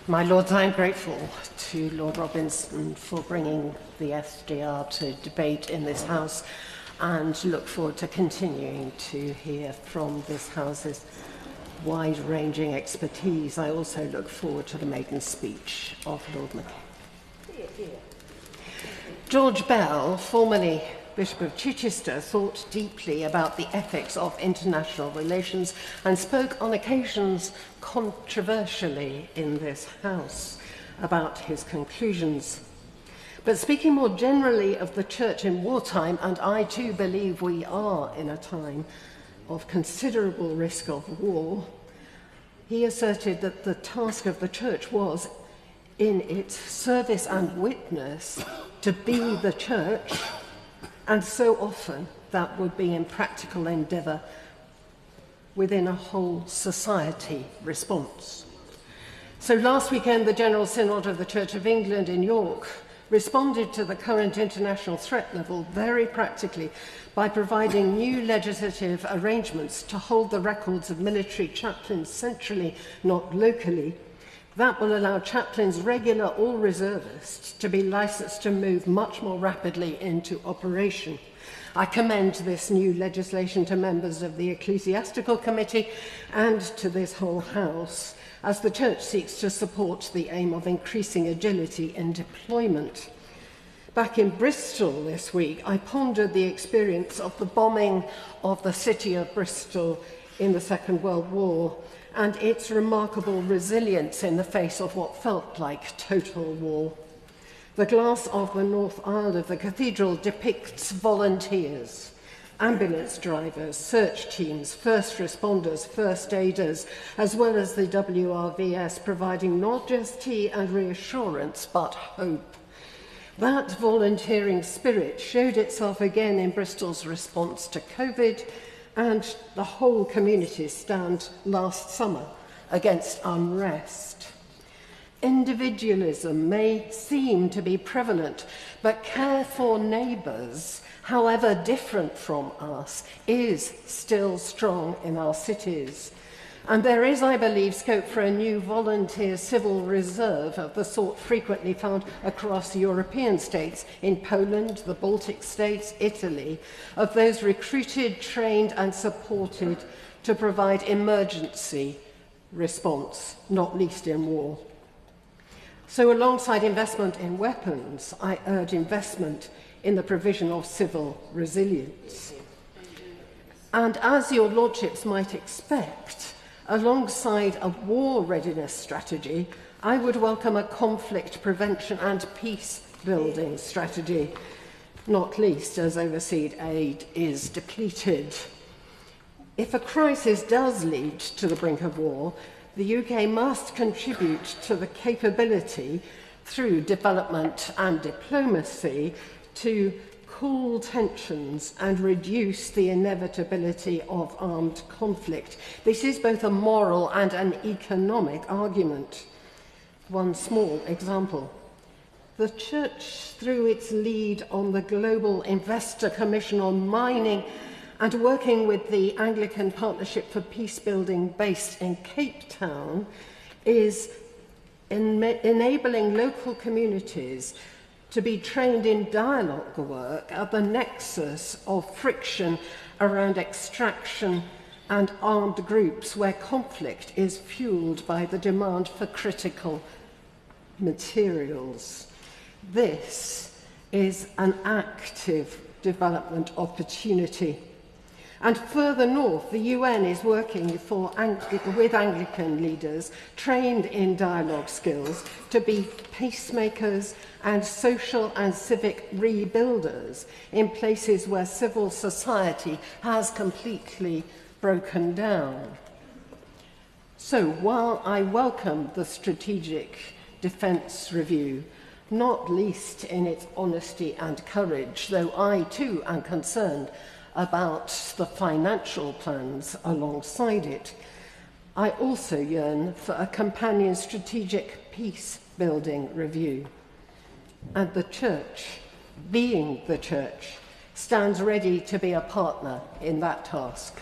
My Lords, I am grateful to Lord Robinson for bringing the SDR to debate in this House and look forward to continuing to hear from this House's wide-ranging expertise. I also look forward to the maiden speech of Lord Mackay. George Bell, formerly Bishop of Chichester, thought deeply about the ethics of international relations and spoke on occasions controversially in this House about his conclusions. But speaking more generally of the Church in wartime, and I too believe we are in a time of considerable risk of war, he asserted that the task of the Church was, in its service and witness, to be the Church, and so often that would be in practical endeavour within a whole society response. So last weekend, the General Synod of the Church of England in York responded to the current international threat level very practically by providing new legislative arrangements to hold the records of military chaplains centrally, not locally. That will allow chaplains, regular or reservist, to be licensed to move much more rapidly into operation. I commend this new legislation to members of the Ecclesiastical Committee and to this whole House, as the Church seeks to support the aim of increasing agility in deployment. Back in Bristol this week, I pondered the experience of the bombing of the city of Bristol in the Second World War and its remarkable resilience in the face of what felt like total war. The glass of the north aisle of the cathedral depicts volunteers, ambulance drivers, search teams, first responders, first aiders, as well as the WRVS, providing not just tea and reassurance, but hope. That volunteering spirit showed itself again in Bristol's response to COVID and the whole community's stand last summer against unrest. Individualism may seem to be prevalent, but care for neighbours, however different from us, is still strong in our cities. And there is, I believe, scope for a new volunteer civil reserve of the sort frequently found across European states, in Poland, the Baltic states, Italy, of those recruited, trained and supported to provide emergency response, not least in war. So alongside investment in weapons, I urge investment in the provision of civil resilience. And as your lordships might expect, alongside a war readiness strategy, I would welcome a conflict prevention and peace building strategy, not least as overseas aid is depleted. If a crisis does lead to the brink of war, the UK must contribute to the capability through development and diplomacy to cool tensions and reduce the inevitability of armed conflict. This is both a moral and an economic argument. One small example. The Church, through its lead on the Global Investor Commission on Mining and working with the Anglican Partnership for Peacebuilding based in Cape Town, is enabling local communities to be trained in dialogue work at the nexus of friction around extraction and armed groups where conflict is fueled by the demand for critical materials. This is an active development opportunity. And further north, the UN is working with Anglican leaders trained in dialogue skills to be peacemakers and social and civic rebuilders in places where civil society has completely broken down. So while I welcome the Strategic Defence Review, not least in its honesty and courage, though I too am concerned about the financial plans alongside it, I also yearn for a companion strategic peace-building review. And the Church, being the Church, stands ready to be a partner in that task.